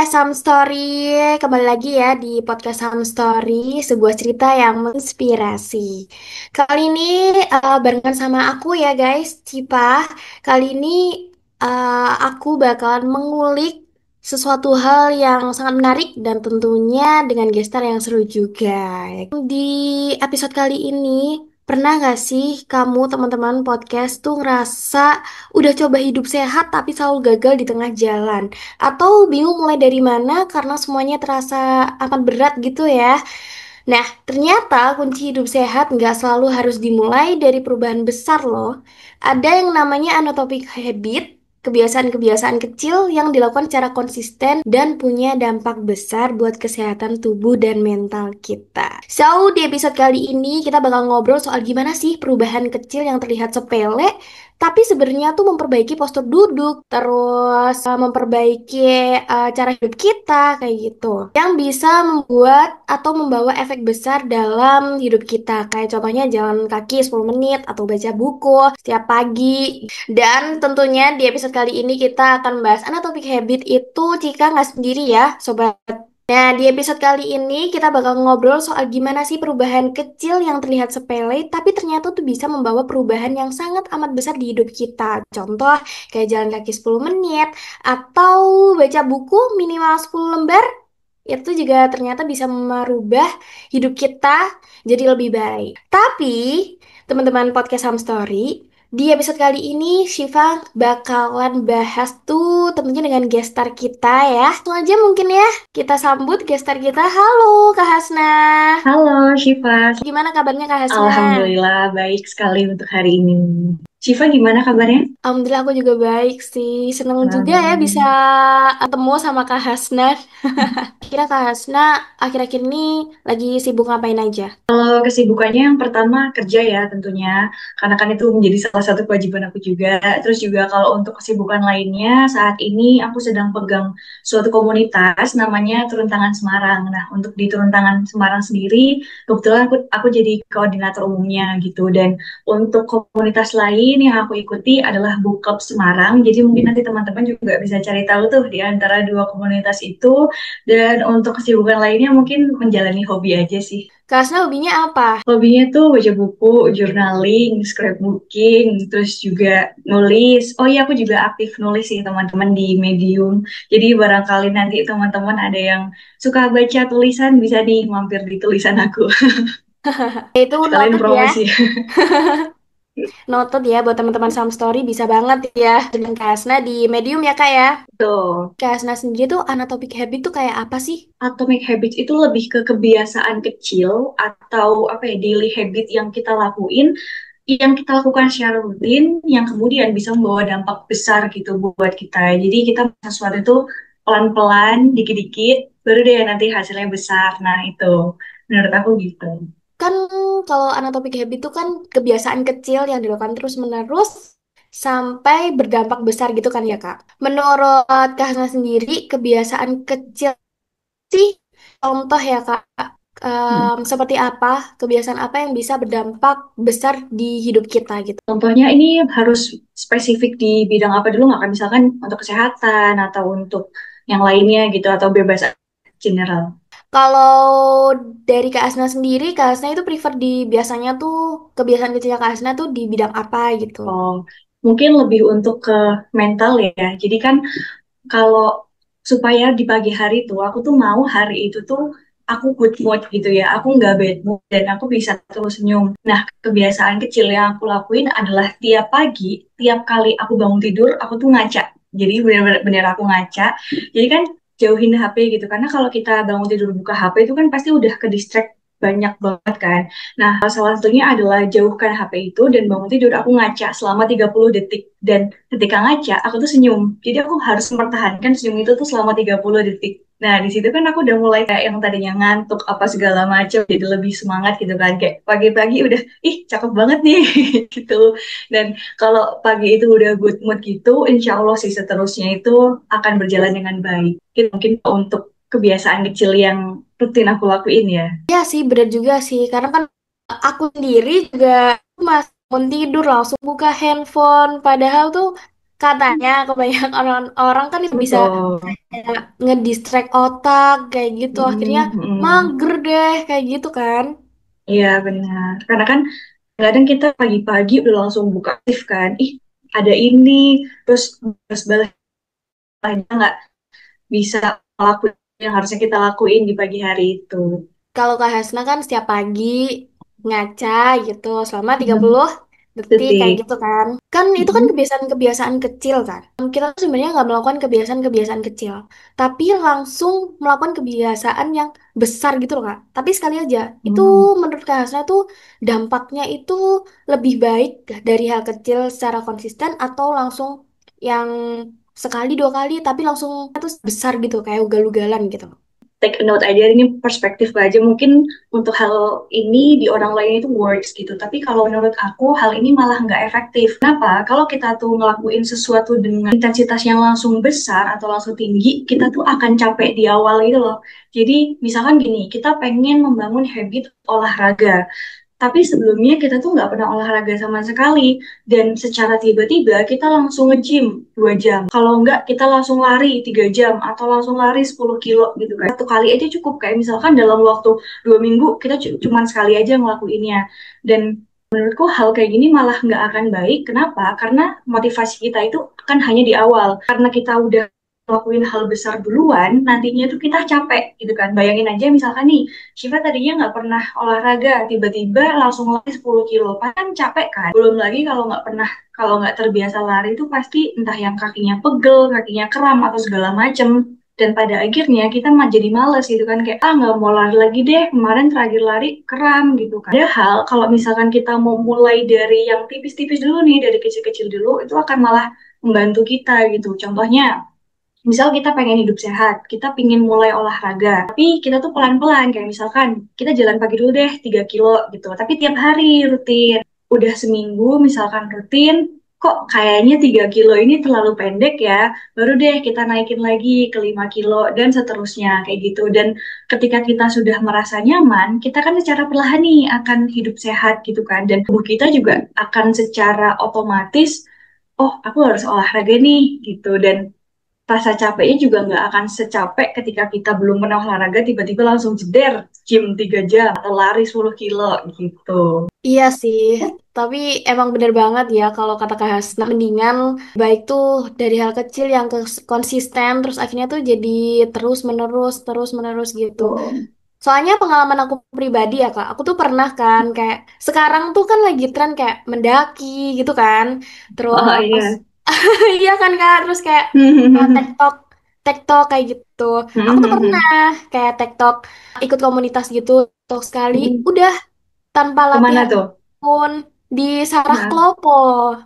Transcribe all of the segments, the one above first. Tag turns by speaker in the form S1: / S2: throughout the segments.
S1: Some Story, kembali lagi ya di podcast Some Story, sebuah cerita yang menginspirasi. Kali ini barengan sama aku ya guys, Cipa. Kali ini aku bakalan mengulik sesuatu hal yang sangat menarik dan tentunya dengan gestar yang seru juga. Di episode kali ini, pernah gak sih kamu teman-teman podcast tuh ngerasa udah coba hidup sehat tapi selalu gagal di tengah jalan? Atau bingung mulai dari mana karena semuanya terasa amat berat gitu ya. Nah, ternyata kunci hidup sehat nggak selalu harus dimulai dari perubahan besar loh. Ada yang namanya anatomic habit, kebiasaan-kebiasaan kecil yang dilakukan secara konsisten dan punya dampak besar buat kesehatan tubuh dan mental kita. So, di episode kali ini kita bakal ngobrol soal gimana sih perubahan kecil yang terlihat sepele tapi sebenarnya tuh memperbaiki postur duduk, terus memperbaiki cara hidup kita kayak gitu. Yang bisa membuat atau membawa efek besar dalam hidup kita. Kayak contohnya jalan kaki 10 menit atau baca buku setiap pagi. Dan tentunya di episode kali ini kita akan membahas anatomic habit itu jika nggak sendiri ya, sobat. Nah, di episode kali ini kita bakal ngobrol soal gimana sih perubahan kecil yang terlihat sepele, tapi ternyata tuh bisa membawa perubahan yang sangat amat besar di hidup kita. Contoh, kayak jalan kaki 10 menit, atau baca buku minimal 10 lembar, itu juga ternyata bisa merubah hidup kita jadi lebih baik. Tapi, teman-teman podcast Home Story, di episode kali ini Shiva bakalan bahas tuh tentunya dengan gestar kita ya. Langsung aja mungkin ya kita sambut gestar kita. Halo Kak Hasna.
S2: Halo Syifa,
S1: Gimana kabarnya Kak Hasna?
S2: Alhamdulillah baik sekali untuk hari ini. Syifa gimana kabarnya?
S1: Alhamdulillah aku juga baik sih. Seneng juga ya bisa
S2: Amin.
S1: ketemu sama Kak Hasna. Kira Kak Hasna akhir-akhir ini lagi sibuk ngapain aja?
S2: Kalau kesibukannya yang pertama kerja ya tentunya, karena kan itu menjadi salah satu kewajiban aku juga. Terus juga kalau untuk kesibukan lainnya, saat ini aku sedang pegang suatu komunitas namanya Turun Tangan Semarang. Nah, untuk di Turun Tangan Semarang sendiri, kebetulan aku jadi koordinator umumnya gitu. Dan untuk komunitas lain yang aku ikuti adalah Book Club Semarang. Jadi mungkin nanti teman-teman juga bisa cari tahu tuh di antara dua komunitas itu. Dan untuk kesibukan lainnya mungkin menjalani hobi aja sih.
S1: Kak Hasna hobinya apa?
S2: Hobinya tuh baca buku, journaling, scrapbooking, terus juga nulis. Oh iya, aku juga aktif nulis sih teman-teman di Medium. Jadi barangkali nanti teman-teman ada yang suka baca tulisan, bisa nih mampir di tulisan aku.
S1: Itu
S2: Sekalian
S1: noted ya.
S2: promosi.
S1: Noted ya buat teman-teman Sam Story bisa banget ya dengan Kak Hasna di Medium ya Kak ya.
S2: Tuh,
S1: Kak Hasna sendiri tuh anatomic habit tuh kayak apa sih?
S2: Atomic Habits itu lebih ke kebiasaan kecil atau apa ya, daily habit yang kita lakuin yang kita lakukan secara rutin yang kemudian bisa membawa dampak besar gitu buat kita. Jadi kita sesuatu itu pelan-pelan, dikit-dikit, baru deh nanti hasilnya besar. Nah, itu menurut aku gitu.
S1: Kan kalau anatomic habit itu kan kebiasaan kecil yang dilakukan terus-menerus sampai berdampak besar gitu kan ya Kak. Menurut Kak Hasna sendiri kebiasaan kecil sih contoh ya Kak,
S2: Hmm.
S1: seperti apa kebiasaan apa yang bisa berdampak besar di hidup kita gitu.
S2: Contohnya ini harus spesifik di bidang apa dulu nggak kan? Misalkan untuk kesehatan atau untuk yang lainnya gitu atau bebas general.
S1: Kalau dari Kak Asna sendiri, Kak Asna itu prefer di biasanya tuh kebiasaan kecilnya Kak Asna tuh di bidang apa gitu.
S2: Oh, mungkin lebih untuk ke mental ya. Jadi kan kalau supaya di pagi hari tuh aku tuh mau hari itu tuh aku good mood gitu ya, aku nggak bad mood dan aku bisa terus senyum. Nah, kebiasaan kecil yang aku lakuin adalah tiap pagi, tiap kali aku bangun tidur aku tuh ngaca. Jadi bener-bener aku ngaca. Jadi kan jauhin HP gitu karena kalau kita bangun tidur buka HP itu kan pasti udah ke distract banyak banget kan. Nah, salah satunya adalah jauhkan HP itu dan bangun tidur aku ngaca selama 30 detik. Dan ketika ngaca, aku tuh senyum. Jadi aku harus mempertahankan senyum itu tuh selama 30 detik. Nah, di situ kan aku udah mulai kayak yang tadinya ngantuk apa segala macam jadi lebih semangat gitu kan. Kayak pagi-pagi udah, ih cakep banget nih gitu. Dan kalau pagi itu udah good mood gitu, insya Allah sih seterusnya itu akan berjalan dengan baik. Mungkin untuk kebiasaan kecil yang rutin aku lakuin ya.
S1: Ya sih, bener juga sih. Karena kan aku sendiri juga mas bangun tidur langsung buka handphone. Padahal tuh katanya kebanyakan orang-orang kan itu bisa
S2: Betul.
S1: kayak ngedistract otak kayak gitu. Akhirnya
S2: Mm, mm.
S1: mager deh kayak gitu kan.
S2: Iya benar. Karena kan kadang kita pagi-pagi udah langsung buka aktif kan. Ih, ada ini, terus balas aja nggak bisa lakuin yang harusnya kita lakuin di pagi hari itu.
S1: Kalau Kak Hasna kan setiap pagi ngaca gitu selama tiga
S2: Hmm,
S1: puluh detik kayak
S2: detik.
S1: gitu kan. Kan itu kan
S2: Mm-mm.
S1: kebiasaan-kebiasaan kecil kan. Kita tuh sebenarnya nggak melakukan kebiasaan-kebiasaan kecil, tapi langsung melakukan kebiasaan yang besar gitu loh Kak. Tapi sekali aja, itu
S2: Hmm.
S1: menurut Kak Hasna tuh dampaknya itu lebih baik dari hal kecil secara konsisten atau langsung yang sekali dua kali tapi langsung terus besar gitu kayak ugal-ugalan gitu.
S2: Take a note aja, ini perspektif aja, mungkin untuk hal ini di orang lain itu works gitu, tapi kalau menurut aku hal ini malah nggak efektif. Kenapa? Kalau kita tuh ngelakuin sesuatu dengan intensitas yang langsung besar atau langsung tinggi, kita tuh akan capek di awal gitu loh. Jadi misalkan gini, kita pengen membangun habit olahraga, tapi sebelumnya kita tuh nggak pernah olahraga sama sekali. Dan secara tiba-tiba kita langsung nge-gym 2 jam. Kalau nggak, kita langsung lari 3 jam. Atau langsung lari 10 kilo gitu kan. Satu kali aja cukup. Kayak misalkan dalam waktu 2 minggu, kita cuman sekali aja ngelakuinnya. Dan menurutku hal kayak gini malah nggak akan baik. Kenapa? Karena motivasi kita itu akan hanya di awal. Karena kita udah ngelakuin hal besar duluan, nantinya tuh kita capek gitu kan. Bayangin aja misalkan nih, Shiva tadinya nggak pernah olahraga, tiba-tiba langsung lari 10 kilo. Pasti kan capek kan? Belum lagi kalau nggak terbiasa lari itu pasti entah yang kakinya pegel, kakinya kram, atau segala macem. Dan pada akhirnya kita jadi males gitu kan. Kayak, ah nggak mau lari lagi deh, kemarin terakhir lari kram gitu kan. Padahal kalau misalkan kita mau mulai dari yang tipis-tipis dulu nih, dari kecil-kecil dulu, itu akan malah membantu kita gitu. Contohnya, misal kita pengen hidup sehat, kita pengen mulai olahraga, tapi kita tuh pelan-pelan, kayak misalkan kita jalan pagi dulu deh 3 kilo gitu, tapi tiap hari rutin. Udah seminggu misalkan rutin, kok kayaknya 3 kilo ini terlalu pendek ya, baru deh kita naikin lagi ke 5 kilo dan seterusnya kayak gitu. Dan ketika kita sudah merasa nyaman, kita kan secara perlahan nih akan hidup sehat gitu kan, dan tubuh kita juga akan secara otomatis, oh aku harus olahraga nih gitu. Dan rasa capeknya juga nggak akan secapek ketika kita belum pernah olahraga tiba-tiba langsung jeder gym 3 jam atau lari 10 kilo gitu.
S1: Iya sih, tapi emang bener banget ya kalau kata Kak Hasna, mendingan baik tuh dari hal kecil yang konsisten, terus akhirnya tuh jadi terus menerus gitu.
S2: Oh,
S1: Soalnya pengalaman aku pribadi ya Kak, aku tuh pernah kan kayak sekarang tuh kan lagi tren kayak mendaki gitu kan,
S2: oh
S1: terus
S2: iya.
S1: iya kan Kak, terus kayak TikTok, TikTok kayak gitu. Aku tuh pernah kayak TikTok ikut komunitas gitu, TikTok sekali, udah tanpa
S2: Kemana
S1: latihan
S2: tuh?
S1: pun di Sarah
S2: Nah,
S1: Klopo.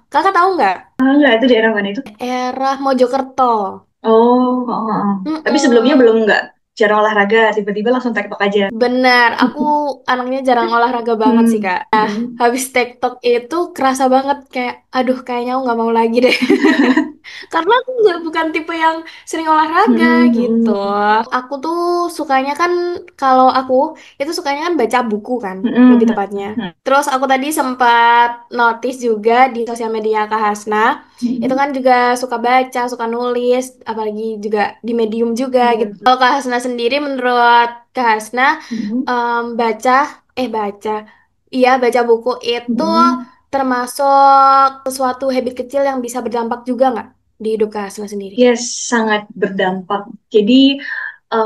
S1: Kakak tahu nggak?
S2: enggak, itu daerah mana itu?
S1: Daerah Mojokerto.
S2: Oh, oh, oh, oh. Tapi sebelumnya belum
S1: Mm-mm.
S2: nggak jarang olahraga, tiba-tiba langsung tektok aja.
S1: Bener, aku anaknya jarang olahraga banget sih
S2: Hmm.
S1: Kak. Nah,
S2: Hmm.
S1: habis TikTok itu kerasa banget kayak, aduh kayaknya aku nggak mau lagi deh. Karena aku nggak bukan tipe yang sering olahraga
S2: Hmm.
S1: gitu.
S2: Hmm.
S1: Aku tuh sukanya kan, kalau aku itu sukanya kan baca buku kan, lebih
S2: Hmm.
S1: tepatnya.
S2: Hmm.
S1: Terus aku tadi sempat notice juga di sosial media Kak Hasna, itu
S2: Hmm.
S1: kan juga suka baca, suka nulis, apalagi juga di Medium juga gitu.
S2: Iya.
S1: Kalau Kak Hasna sendiri, menurut Kak Hasna,
S2: Hmm.
S1: baca, baca, iya baca buku itu
S2: Hmm.
S1: termasuk sesuatu habit kecil yang bisa berdampak juga nggak di hidup Kak Hasna sendiri?
S2: Yes, sangat berdampak. Jadi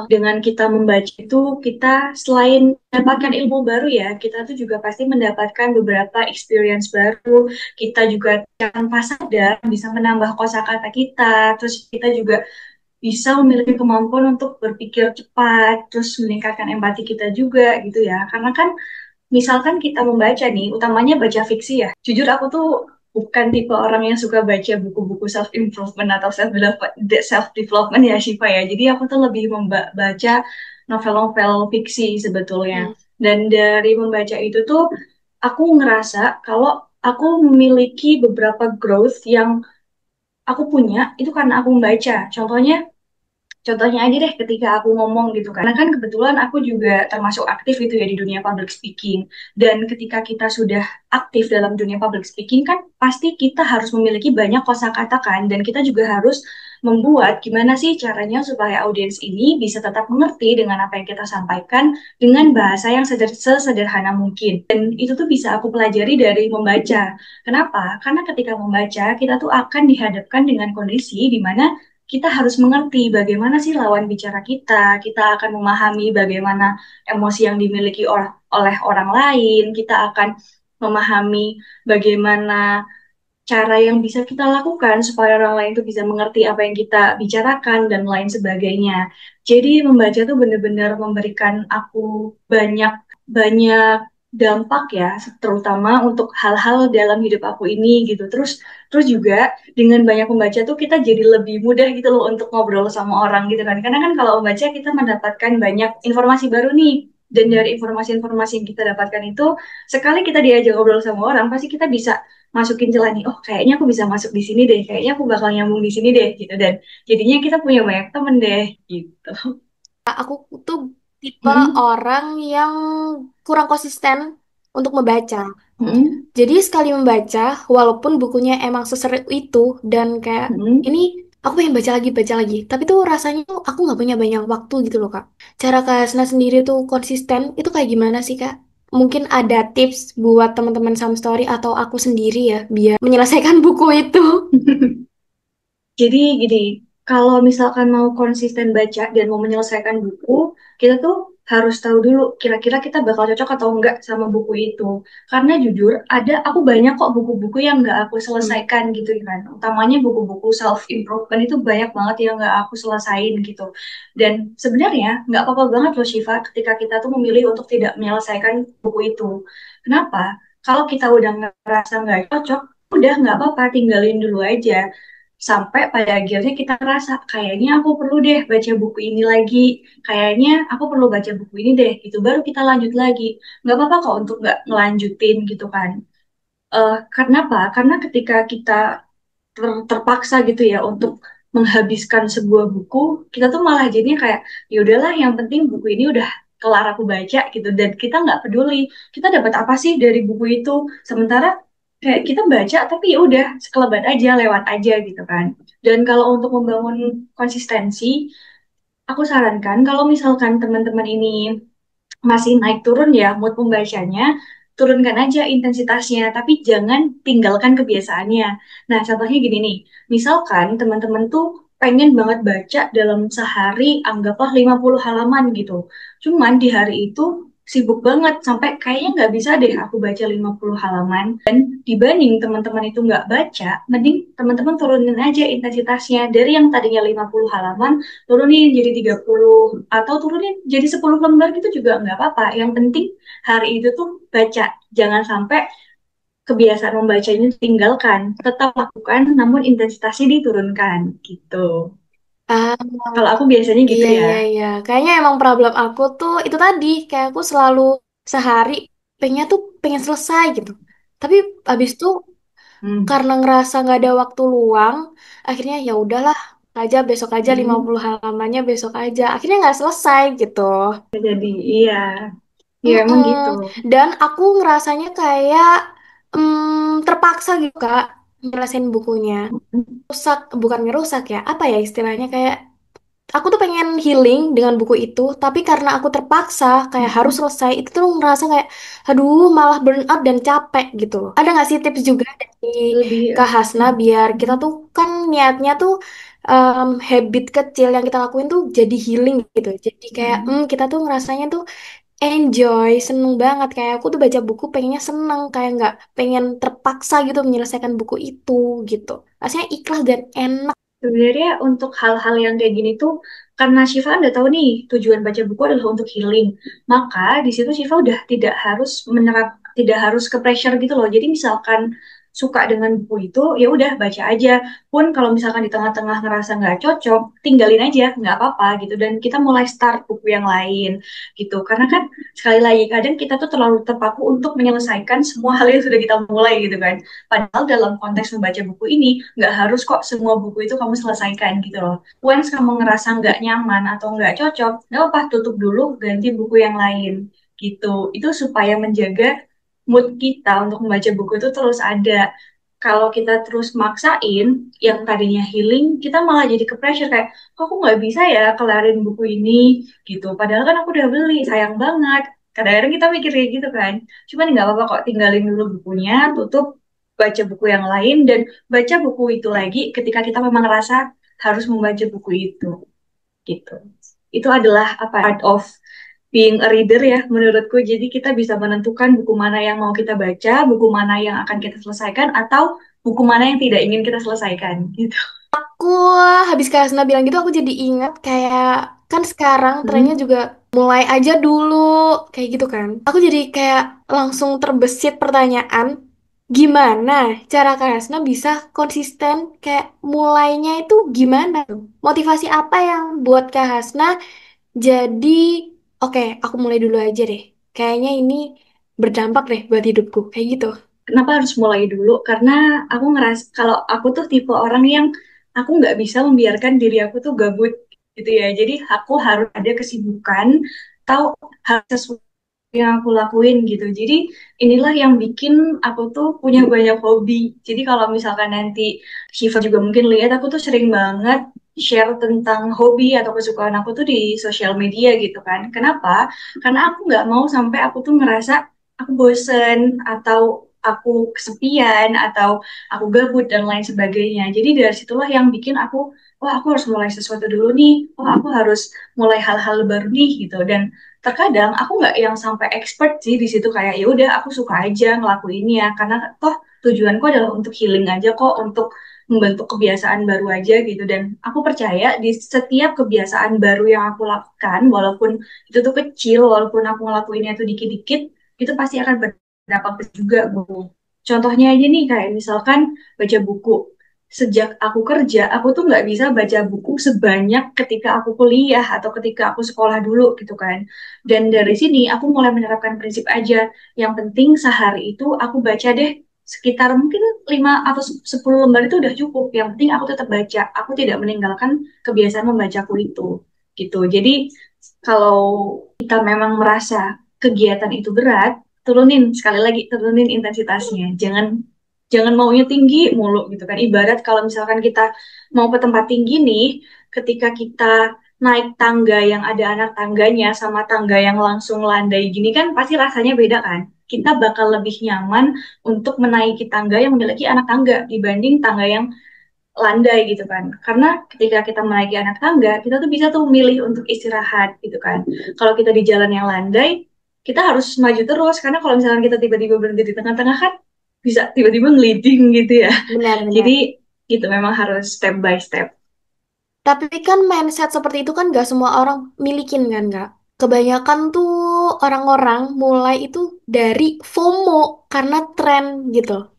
S2: dengan kita membaca itu, kita selain mendapatkan ilmu baru ya, kita tuh juga pasti mendapatkan beberapa experience baru. Kita juga tanpa sadar bisa menambah kosakata kita. Terus kita juga bisa memiliki kemampuan untuk berpikir cepat, terus meningkatkan empati kita juga gitu ya. Karena kan misalkan kita membaca nih, utamanya baca fiksi ya. Jujur aku tuh bukan tipe orang yang suka baca buku-buku self improvement atau self development ya Shiva ya. Jadi aku tuh lebih membaca novel-novel fiksi sebetulnya.
S1: Hmm.
S2: Dan dari membaca itu tuh aku ngerasa kalau aku memiliki beberapa growth yang aku punya itu karena aku membaca. Contohnya Contohnya aja deh ketika aku ngomong gitu kan. Karena kan kebetulan aku juga termasuk aktif gitu ya di dunia public speaking. Dan ketika kita sudah aktif dalam dunia public speaking kan pasti kita harus memiliki banyak kosakata kan. Dan kita juga harus membuat gimana sih caranya supaya audiens ini bisa tetap mengerti dengan apa yang kita sampaikan dengan bahasa yang sesederhana mungkin. Dan itu tuh bisa aku pelajari dari membaca. Kenapa? Karena ketika membaca kita tuh akan dihadapkan dengan kondisi di mana kita harus mengerti bagaimana sih lawan bicara kita akan memahami bagaimana emosi yang dimiliki oleh orang lain, kita akan memahami bagaimana cara yang bisa kita lakukan supaya orang lain itu bisa mengerti apa yang kita bicarakan dan lain sebagainya. Jadi membaca tuh benar-benar memberikan aku banyak banyak dampak ya, terutama untuk hal-hal dalam hidup aku ini gitu. Terus juga dengan banyak membaca tuh kita jadi lebih mudah gitu loh untuk ngobrol sama orang gitu kan. Karena kan kalau membaca kita mendapatkan banyak informasi baru nih. Dan dari informasi-informasi yang kita dapatkan itu, sekali kita diajak ngobrol sama orang, pasti kita bisa masukin celah nih, oh kayaknya aku bisa masuk di sini deh, kayaknya aku bakal nyambung di sini deh gitu. Dan jadinya kita punya banyak temen deh gitu.
S1: Aku tuh tipe
S2: Mm-mm.
S1: orang yang kurang konsisten untuk membaca.
S2: Mm-mm.
S1: Jadi sekali membaca, walaupun bukunya emang seseru itu dan kayak
S2: Mm-mm.
S1: ini aku pengen baca lagi. Tapi tuh rasanya tuh aku nggak punya banyak waktu gitu loh Kak. Cara Kak Hasna sendiri tuh konsisten itu kayak gimana sih Kak? Mungkin ada tips buat teman-teman Sam Story atau aku sendiri ya biar menyelesaikan buku itu.
S2: Jadi gini, kalau misalkan mau konsisten baca dan mau menyelesaikan buku, kita tuh harus tahu dulu kira-kira kita bakal cocok atau enggak sama buku itu. Karena jujur, aku banyak kok buku-buku yang nggak aku
S1: Hmm.
S2: selesaikan gitu kan. Utamanya buku-buku self-improvement itu banyak banget yang nggak aku selesain gitu. Dan sebenarnya nggak apa-apa banget loh Shiva ketika kita tuh memilih untuk tidak menyelesaikan buku itu. Kenapa? Kalau kita udah ngerasa nggak cocok, udah nggak apa-apa, tinggalin dulu aja sampai pada akhirnya kita ngerasa kayaknya aku perlu deh baca buku ini lagi, kayaknya aku perlu baca buku ini deh, gitu baru kita lanjut lagi. Nggak apa-apa kok untuk nggak ngelanjutin gitu kan. Kenapa? Karena ketika kita terpaksa gitu ya untuk menghabiskan sebuah buku, kita tuh malah jadinya kayak ya udahlah yang penting buku ini udah kelar aku baca gitu, dan kita nggak peduli kita dapat apa sih dari buku itu, sementara kayak kita baca tapi ya udah sekelebat aja lewat aja gitu kan. Dan kalau untuk membangun konsistensi, aku sarankan kalau misalkan teman-teman ini masih naik turun ya mood pembacanya, turunkan aja intensitasnya, tapi jangan tinggalkan kebiasaannya. Nah, contohnya gini nih, misalkan teman-teman tuh pengen banget baca dalam sehari, anggaplah 50 halaman gitu. Cuman di hari itu sibuk banget, sampai kayaknya nggak bisa deh aku baca 50 halaman. Dibanding teman-teman itu nggak baca, mending teman-teman turunin aja intensitasnya. Dari yang tadinya 50 halaman, turunin jadi 30 atau turunin jadi 10 lembar gitu juga nggak apa-apa. Yang penting hari itu tuh baca. Jangan sampai kebiasaan membaca ini ditinggalkan. Tetap lakukan namun intensitasnya diturunkan gitu.
S1: Ah,
S2: Kalau aku biasanya gitu
S1: iya,
S2: ya.
S1: iya, iya. Kayaknya emang problem aku tuh itu tadi. Kayak aku selalu sehari pengennya tuh pengen selesai gitu. Tapi abis itu
S2: Hmm.
S1: karena ngerasa nggak ada waktu luang, akhirnya ya udahlah aja besok aja
S2: Hmm.
S1: 50 halamannya besok aja. Akhirnya nggak selesai gitu.
S2: Jadi iya, iya emang
S1: Mm-mm.
S2: gitu.
S1: Dan aku ngerasanya kayak terpaksa gitu Kak nyelesain bukunya. Rusak, bukan ngerusak ya, apa ya istilahnya kayak aku tuh pengen healing dengan buku itu, tapi karena aku terpaksa kayak harus
S2: Hmm.
S1: selesai, itu tuh ngerasa kayak, aduh, malah burn out dan capek gitu loh. Ada nggak sih tips juga dari
S2: Lebih
S1: Kak Hasna biar kita
S2: hmm.
S1: tuh kan niatnya tuh habit kecil yang kita lakuin tuh jadi healing gitu. Jadi kayak
S2: Hmm.
S1: kita tuh ngerasanya tuh enjoy, seneng banget. Kayak aku tuh baca buku pengennya seneng, kayak nggak pengen terpaksa gitu menyelesaikan buku itu gitu. Rasanya ikhlas dan enak.
S2: Sebenarnya untuk hal-hal yang kayak gini tuh, karena Shiva udah tahu nih tujuan baca buku adalah untuk healing, maka di situ Shiva udah tidak harus ke pressure gitu loh. Jadi misalkan suka dengan buku itu, ya udah baca aja. Pun kalau misalkan di tengah-tengah ngerasa nggak cocok, tinggalin aja, nggak apa-apa gitu. Dan kita mulai start buku yang lain gitu. Karena kan sekali lagi kadang kita tuh terlalu terpaku untuk menyelesaikan semua hal yang sudah kita mulai gitu kan. Padahal dalam konteks membaca buku ini, nggak harus kok semua buku itu kamu selesaikan gitu loh. Once kamu ngerasa nggak nyaman atau nggak cocok, nggak apa-apa, tutup dulu, ganti buku yang lain gitu. Itu supaya menjaga mood kita untuk membaca buku itu terus ada. Kalau kita terus maksain, yang tadinya healing, kita malah jadi ke pressure kayak, kok aku nggak bisa ya kelarin buku ini gitu. Padahal kan aku udah beli, sayang banget. Kadang-kadang kita mikir kayak gitu kan. Cuman nggak apa-apa kok, tinggalin dulu bukunya, tutup, baca buku yang lain, dan baca buku itu lagi ketika kita memang ngerasa harus membaca buku itu gitu. Itu adalah apa part of being a reader ya menurutku. Jadi kita bisa menentukan buku mana yang mau kita baca, buku mana yang akan kita selesaikan, atau buku mana yang tidak ingin kita selesaikan gitu.
S1: Aku habis Kak Hasna bilang gitu aku jadi ingat kayak kan sekarang trennya
S2: Hmm.
S1: juga mulai aja dulu kayak gitu kan. Aku jadi kayak langsung terbesit pertanyaan gimana cara Kak Hasna bisa konsisten kayak mulainya itu gimana tuh? Motivasi apa yang buat Kak Hasna jadi oke aku mulai dulu aja deh. Kayaknya ini berdampak deh buat hidupku kayak gitu.
S2: Kenapa harus mulai dulu? Karena aku ngerasa kalau aku tuh tipe orang yang aku nggak bisa membiarkan diri aku tuh gabut gitu ya. Jadi aku harus ada kesibukan, tahu harus sesuatu yang aku lakuin gitu. Jadi inilah yang bikin aku tuh punya banyak hobi. Jadi kalau misalkan nanti Shiva juga mungkin lihat, aku tuh sering banget share tentang hobi atau kesukaan aku tuh di sosial media gitu kan. Kenapa? Karena aku nggak mau sampai aku tuh ngerasa aku bosen atau aku kesepian atau aku gabut dan lain sebagainya. Jadi dari situlah yang bikin aku, wah aku harus mulai sesuatu dulu nih, wah aku harus mulai hal-hal baru nih gitu. Dan terkadang aku nggak yang sampai expert sih di situ, kayak ya udah aku suka aja ngelakuinnya karena toh tujuanku adalah untuk healing aja kok, untuk membentuk kebiasaan baru aja gitu. Dan aku percaya di setiap kebiasaan baru yang aku lakukan, walaupun itu tuh kecil, walaupun aku ngelakuinnya tuh dikit-dikit, itu pasti akan berdampak juga Bu. Contohnya aja nih kayak misalkan baca buku. Sejak aku kerja, aku tuh nggak bisa baca buku sebanyak ketika aku kuliah atau ketika aku sekolah dulu gitu kan. Dan dari sini aku mulai menerapkan prinsip aja. Yang penting sehari itu aku baca deh sekitar mungkin 5 atau 10 lembar itu udah cukup. Yang penting aku tetap baca. Aku tidak meninggalkan kebiasaan membacaku itu. Gitu. Jadi kalau kita memang merasa kegiatan itu berat, turunin sekali lagi, turunin intensitasnya. Jangan jangan maunya tinggi mulu gitu kan. Ibarat kalau misalkan kita mau ke tempat tinggi nih, ketika kita naik tangga yang ada anak tangganya sama tangga yang langsung landai gini kan pasti rasanya beda kan. Kita bakal lebih nyaman untuk menaiki tangga yang memiliki anak tangga dibanding tangga yang landai gitu kan. Karena ketika kita menaiki anak tangga, kita tuh bisa tuh milih untuk istirahat gitu kan. Kalau kita di jalan yang landai, kita harus maju terus karena kalau misalkan kita tiba-tiba berhenti di tengah-tengah kan bisa tiba-tiba ngeliding gitu ya. Jadi
S1: Benar-benar.
S2: itu memang harus step by step.
S1: Tapi kan mindset seperti itu kan gak semua orang milikin kan Kak. Kebanyakan tuh orang-orang mulai itu dari FOMO karena tren gitu.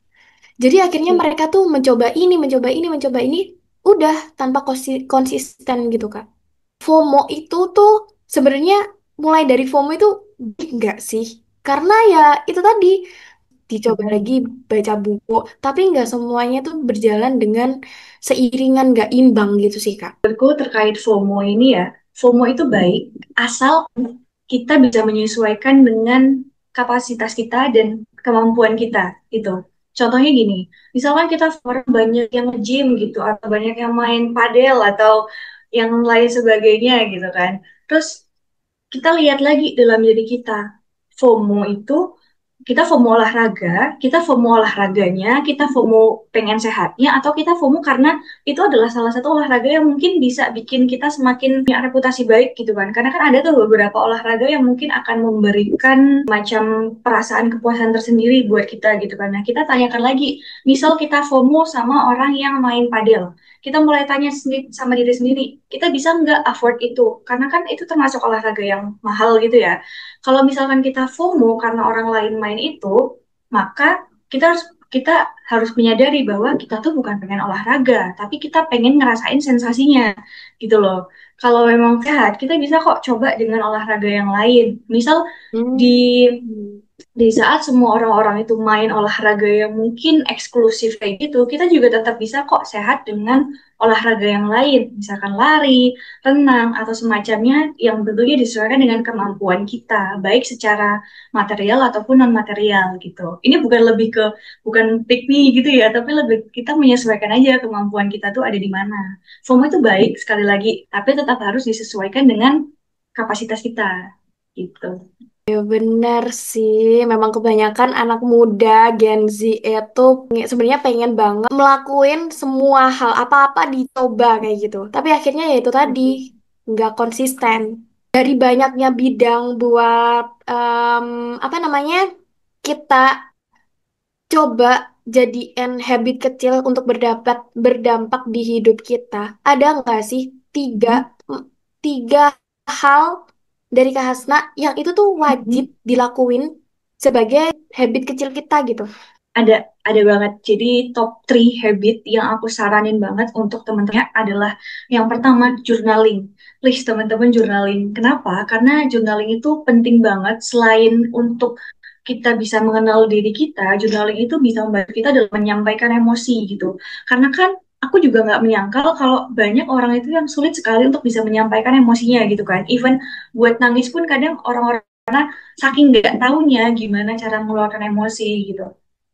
S1: Jadi akhirnya
S2: Iya.
S1: mereka tuh mencoba ini, mencoba ini, mencoba ini, udah tanpa konsisten gitu Kak. FOMO itu tuh sebenarnya mulai dari FOMO itu baik nggak sih? Karena ya itu tadi dicoba lagi baca buku, tapi nggak semuanya tuh berjalan dengan seiringan, nggak imbang gitu sih Kak.
S2: Menurutku terkait FOMO ini ya, FOMO itu baik asal kita bisa menyesuaikan dengan kapasitas kita dan kemampuan kita gitu. Contohnya gini, misalkan kita orang banyak yang nge-gym gitu atau banyak yang main padel atau yang lain sebagainya gitu kan. Terus kita lihat lagi dalam diri kita. FOMO itu kita FOMO olahraga, kita FOMO olahraganya, kita FOMO pengen sehatnya, atau kita FOMO karena itu adalah salah satu olahraga yang mungkin bisa bikin kita semakin punya reputasi baik gitu kan. Karena kan ada tuh beberapa olahraga yang mungkin akan memberikan macam perasaan kepuasan tersendiri buat kita gitu kan. Nah, kita tanyakan lagi, misal kita FOMO sama orang yang main padel. Kita mulai tanya sama diri sendiri, kita bisa nggak afford itu? Karena kan itu termasuk olahraga yang mahal gitu ya. Kalau misalkan kita FOMO karena orang lain main itu, maka kita harus kita harus menyadari bahwa kita tuh bukan pengen olahraga, tapi kita pengen ngerasain sensasinya gitu loh. Kalau memang sehat, kita bisa kok coba dengan olahraga yang lain. Misal di
S1: Hmm.
S2: di saat semua orang-orang itu main olahraga yang mungkin eksklusif kayak gitu, kita juga tetap bisa kok sehat dengan olahraga yang lain, misalkan lari, renang, atau semacamnya yang tentunya disesuaikan dengan kemampuan kita, baik secara material ataupun non-material gitu. Ini bukan pick me gitu ya, tapi lebih kita menyesuaikan aja kemampuan kita tuh ada di mana. FOMO itu baik sekali lagi, tapi tetap harus disesuaikan dengan kapasitas kita gitu.
S1: Ya benar sih, memang kebanyakan anak muda Gen Z itu sebenarnya pengen banget melakukan semua hal apa-apa dicoba kayak gitu. Tapi akhirnya ya itu tadi nggak konsisten. Dari banyaknya bidang buat apa namanya kita coba jadiin habit kecil untuk berdampak di hidup kita. Ada nggak sih tiga
S2: Mhm.
S1: tiga hal dari Kak Hasna yang itu tuh wajib
S2: Mhm.
S1: dilakuin sebagai habit kecil kita gitu?
S2: Ada banget. Jadi top 3 habit yang aku saranin banget untuk teman-temannya adalah yang pertama journaling. Please teman-teman journaling. Kenapa? Karena journaling itu penting banget selain untuk kita bisa mengenal diri kita, journaling itu bisa membantu kita dalam menyampaikan emosi gitu. Karena kan aku juga nggak menyangkal kalau banyak orang itu yang sulit sekali untuk bisa menyampaikan emosinya gitu kan. Even buat nangis pun kadang orang-orang saking nggak taunya gimana cara mengeluarkan emosi gitu.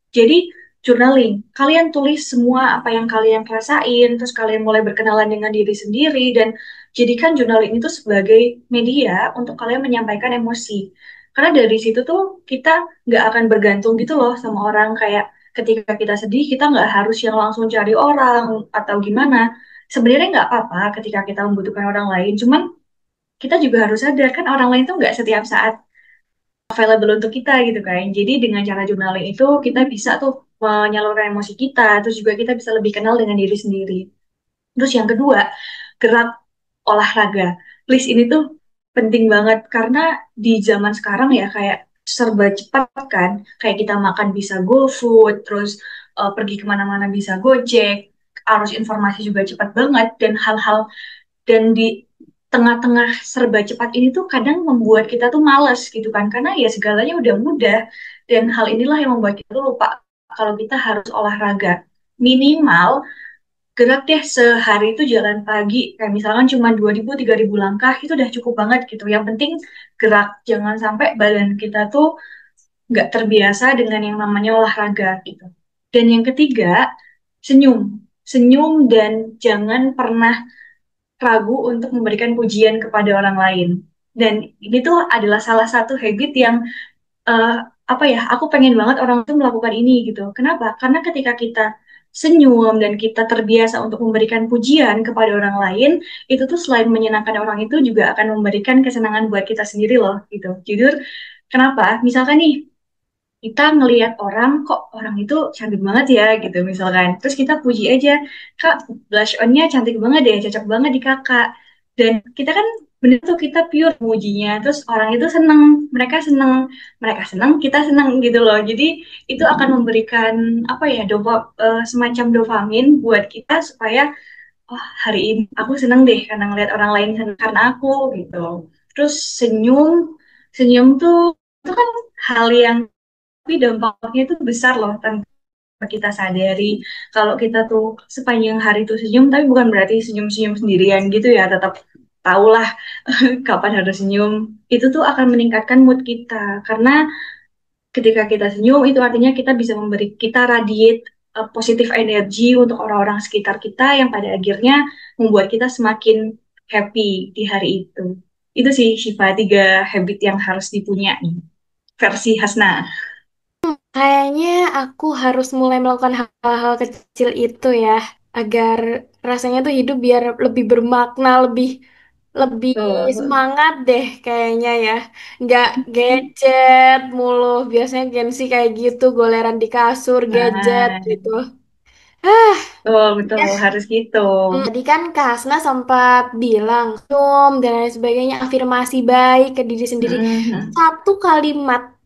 S2: Jadi journaling, kalian tulis semua apa yang kalian rasain, terus kalian mulai berkenalan dengan diri sendiri dan jadikan journaling itu sebagai media untuk kalian menyampaikan emosi. Karena dari situ tuh kita nggak akan bergantung gitu loh sama orang kayak ketika kita sedih kita nggak harus yang langsung cari orang atau gimana. Sebenarnya nggak apa-apa ketika kita membutuhkan orang lain, cuman kita juga harus sadar kan orang lain tuh nggak setiap saat available untuk kita gitu kan. Jadi dengan cara journaling itu kita bisa tuh menyalurkan emosi kita, terus juga kita bisa lebih kenal dengan diri sendiri. Terus yang kedua, gerak olahraga. Please ini tuh penting banget karena di zaman sekarang ya kayak serba cepat kan. Kayak kita makan bisa GoFood, terus pergi kemana-mana bisa Gojek, arus informasi juga cepat banget dan hal-hal dan di tengah-tengah serba cepat ini tuh kadang membuat kita tuh males gitu kan karena ya segalanya udah mudah dan hal inilah yang membuat kita tuh lupa kalau kita harus olahraga minimal gerak deh sehari itu jalan pagi kayak misalkan cuma 2.000 3.000 langkah itu udah cukup banget gitu yang penting gerak jangan sampai badan kita tuh nggak terbiasa dengan yang namanya olahraga gitu dan yang ketiga senyum senyum dan jangan pernah ragu untuk memberikan pujian kepada orang lain. Dan ini tuh adalah salah satu habit yang eh, apa ya, aku pengen banget orang tuh melakukan ini gitu. Kenapa? Karena ketika kita senyum dan kita terbiasa untuk memberikan pujian kepada orang lain, itu tuh selain menyenangkan orang itu juga akan memberikan kesenangan buat kita sendiri loh gitu. Jujur, kenapa? Misalkan nih, kita ngelihat orang kok orang itu cantik banget ya gitu misalkan terus kita puji aja kak blush onnya cantik banget deh cocok banget di kakak dan kita kan bener tuh kita pure mujinya terus orang itu seneng mereka seneng kita seneng gitu loh jadi itu akan memberikan apa ya semacam dopamin buat kita supaya oh hari ini aku seneng deh karena ngeliat orang lain seneng karena aku gitu terus senyum senyum tuh itu kan hal yang tapi dampaknya itu besar loh tanpa kita sadari. Kalau kita tuh sepanjang hari tuh senyum, tapi bukan berarti senyum-senyum sendirian gitu ya, tetap tahulah kapan harus senyum. Itu tuh akan meningkatkan mood kita karena ketika kita senyum itu artinya kita bisa kita radiate positif energi untuk orang-orang sekitar kita yang pada akhirnya membuat kita semakin happy di hari itu. Itu sih Shiva 3 habit yang harus dipunyai versi Hasna.
S1: Kayaknya aku harus mulai melakukan hal-hal kecil itu ya, agar rasanya tuh hidup biar lebih bermakna, lebih lebih
S2: Tuh.
S1: semangat deh kayaknya ya. Nggak gadget mulu. Biasanya Gen Z kayak gitu, goleran di kasur, gadget
S2: Nah,
S1: gitu. Ah,
S2: betul, betul,
S1: ya.
S2: harus gitu.
S1: Tadi kan Kak Hasna sempat bilang, dan lain sebagainya, afirmasi baik ke diri sendiri.
S2: Mhm.
S1: Satu kalimat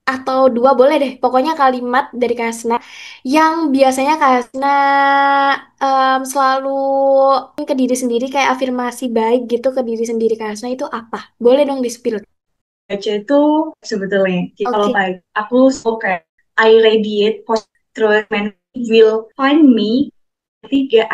S1: atau dua boleh deh. Pokoknya kalimat dari Kak Hasna yang biasanya Kak Hasna selalu ke diri sendiri kayak afirmasi baik gitu ke diri sendiri Kak Hasna itu apa? Boleh dong di-spill.
S2: Baca itu sebetulnya, jadi kalau
S1: Oke.
S2: pagi aku suka I radiate positive man will find me, tiga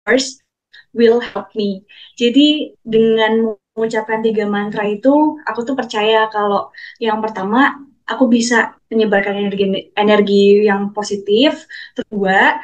S2: hours will help me. Jadi dengan mengucapkan tiga mantra itu, aku tuh percaya kalau yang pertama aku bisa menyebarkan energi energi yang positif. Kedua,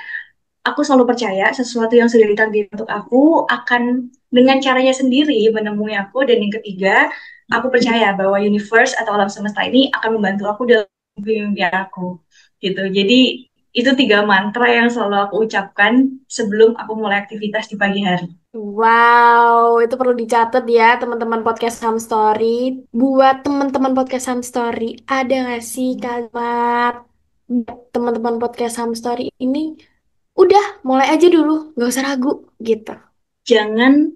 S2: aku selalu percaya sesuatu yang sudah ditakdirkan untuk aku akan dengan caranya sendiri menemui aku. Dan yang ketiga, aku percaya bahwa universe atau alam semesta ini akan membantu aku dalam mimpi aku gitu. Jadi itu tiga mantra yang selalu aku ucapkan sebelum aku mulai aktivitas di pagi hari.
S1: Wow, itu perlu dicatat ya teman-teman podcast Ham Story. Buat teman-teman podcast Ham Story, ada nggak sih kalimat buat teman-teman podcast Ham Story ini? Udah, mulai aja dulu, nggak usah ragu gitu.
S2: Jangan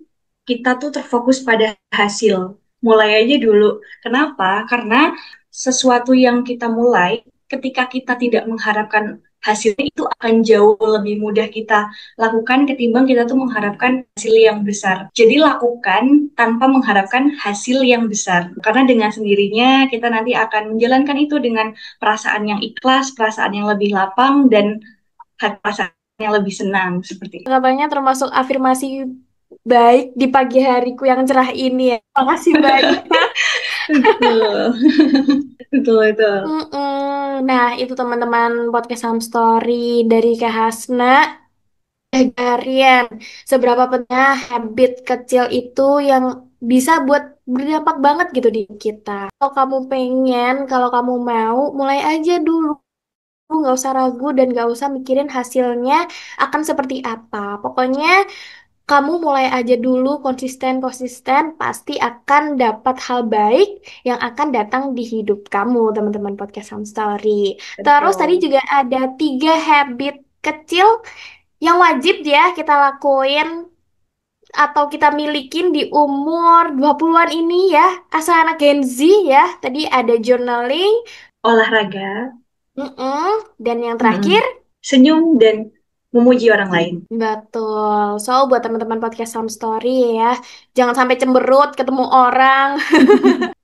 S2: kita tuh terfokus pada hasil. Mulai aja dulu. Kenapa? Karena sesuatu yang kita mulai, ketika kita tidak mengharapkan hasilnya itu akan jauh lebih mudah kita lakukan ketimbang kita tuh mengharapkan hasil yang besar. Jadi lakukan tanpa mengharapkan hasil yang besar. Karena dengan sendirinya kita nanti akan menjalankan itu dengan perasaan yang ikhlas, perasaan yang lebih lapang, dan perasaan yang lebih senang seperti itu.
S1: Katanya termasuk afirmasi baik di pagi hariku yang cerah ini ya. Makasih banyak.
S2: Betul, betul, betul.
S1: Mm-mm. Nah, itu teman-teman podcast Ham Story dari Kak Hasna. Harian, seberapa pentingnya habit kecil itu yang bisa buat berdampak banget gitu di kita. Kalau kamu pengen, kalau kamu mau, mulai aja dulu. Nggak usah ragu dan nggak usah mikirin hasilnya akan seperti apa. Pokoknya kamu mulai aja dulu konsisten-konsisten, pasti akan dapat hal baik yang akan datang di hidup kamu, teman-teman podcast Some Story. Terus tadi
S2: Betul.
S1: juga ada tiga habit kecil yang wajib ya kita lakuin atau kita milikin di umur 20-an ini ya, asal anak Gen Z ya. Tadi ada journaling,
S2: Olahraga,
S1: dan yang
S2: mm-mm.
S1: terakhir,
S2: Senyum dan memuji orang lain.
S1: betul. So, buat teman-teman podcast Some Story ya, jangan sampai cemberut ketemu orang.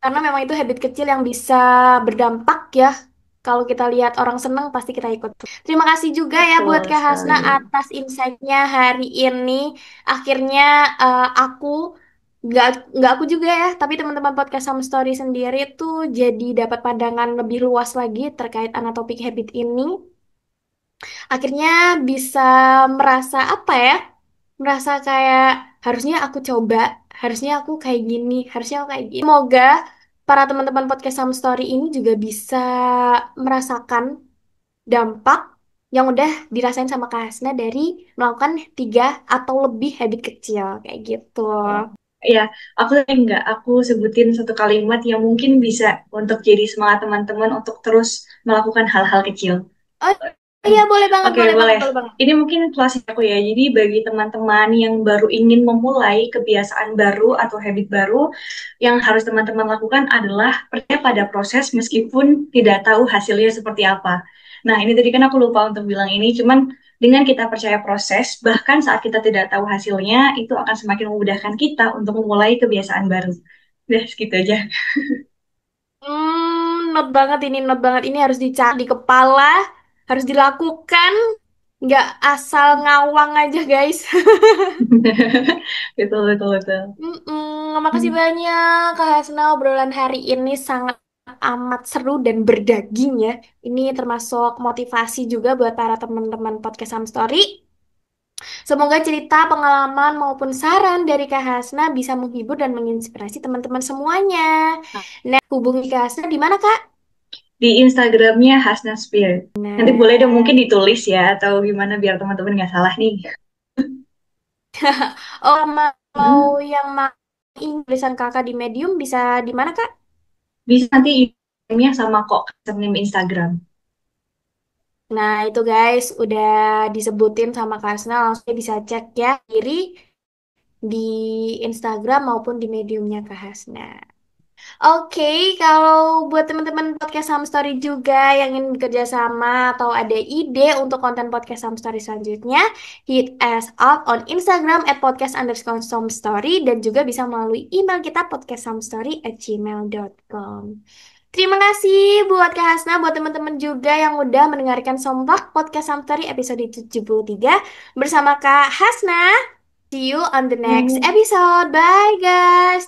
S1: Karena memang itu habit kecil yang bisa berdampak ya. Kalau kita lihat orang seneng, pasti kita ikut. Terima kasih juga ya buat
S2: Betul
S1: Kak Hasna
S2: sekali.
S1: atas insight-nya hari ini. Akhirnya aku, nggak aku juga ya, tapi teman-teman podcast Some Story sendiri tuh jadi dapat pandangan lebih luas lagi terkait anatopik habit ini. Akhirnya bisa merasa apa ya? Merasa kayak harusnya aku coba, harusnya aku kayak gini, harusnya aku kayak gini. Semoga para teman-teman podcast Some Story ini juga bisa merasakan dampak yang udah dirasain sama Kak Hasna dari melakukan tiga atau lebih habit kecil kayak gitu.
S2: Ya, aku tadi nggak aku sebutin satu kalimat yang mungkin bisa untuk jadi semangat teman-teman untuk terus melakukan hal-hal kecil.
S1: Oh iya, boleh banget,
S2: Oke,
S1: boleh banget,
S2: boleh.
S1: boleh banget.
S2: Ini mungkin closing aku ya. Jadi bagi teman-teman yang baru ingin memulai kebiasaan baru atau habit baru, yang harus teman-teman lakukan adalah percaya pada proses meskipun tidak tahu hasilnya seperti apa. Nah, ini tadi kan aku lupa untuk bilang ini, cuman dengan kita percaya proses, bahkan saat kita tidak tahu hasilnya, itu akan semakin memudahkan kita untuk memulai kebiasaan baru. Udah, segitu aja.
S1: Not banget ini, not banget ini harus dicari di kepala, harus dilakukan, nggak asal ngawang aja guys.
S2: Betul, betul, betul.
S1: Makasih banyak Kak Hasna, obrolan hari ini sangat amat seru dan berdaging ya. Ini termasuk motivasi juga buat para teman-teman podcast Sam Story. Semoga cerita, pengalaman maupun saran dari Kak Hasna bisa menghibur dan menginspirasi teman-teman semuanya. Nah, hubungi Kak Hasna di mana Kak?
S2: Di Instagramnya Hasna Spear. Nanti boleh dong
S1: Nah,
S2: mungkin ditulis ya, atau gimana biar teman-teman nggak salah nih.
S1: oh mau
S2: Mm-mm.
S1: yang mau tulisan Kakak di Medium bisa di mana Kak?
S2: Bisa nanti emailnya sama kok username Instagram.
S1: Nah, itu guys, udah disebutin sama Karsna, langsung bisa cek ya diri di Instagram maupun di mediumnya Kak Hasna. Oke, kalau buat teman-teman podcast Some Story juga yang ingin bekerja sama atau ada ide untuk konten podcast Some Story selanjutnya, hit us up on Instagram at podcast_somestory dan juga bisa melalui email kita podcastsomestory@gmail.com. Terima kasih buat Kak Hasna, buat teman-teman juga yang udah mendengarkan Sompak Podcast Some Story episode 73 bersama Kak Hasna. See you on the next episode. Bye guys.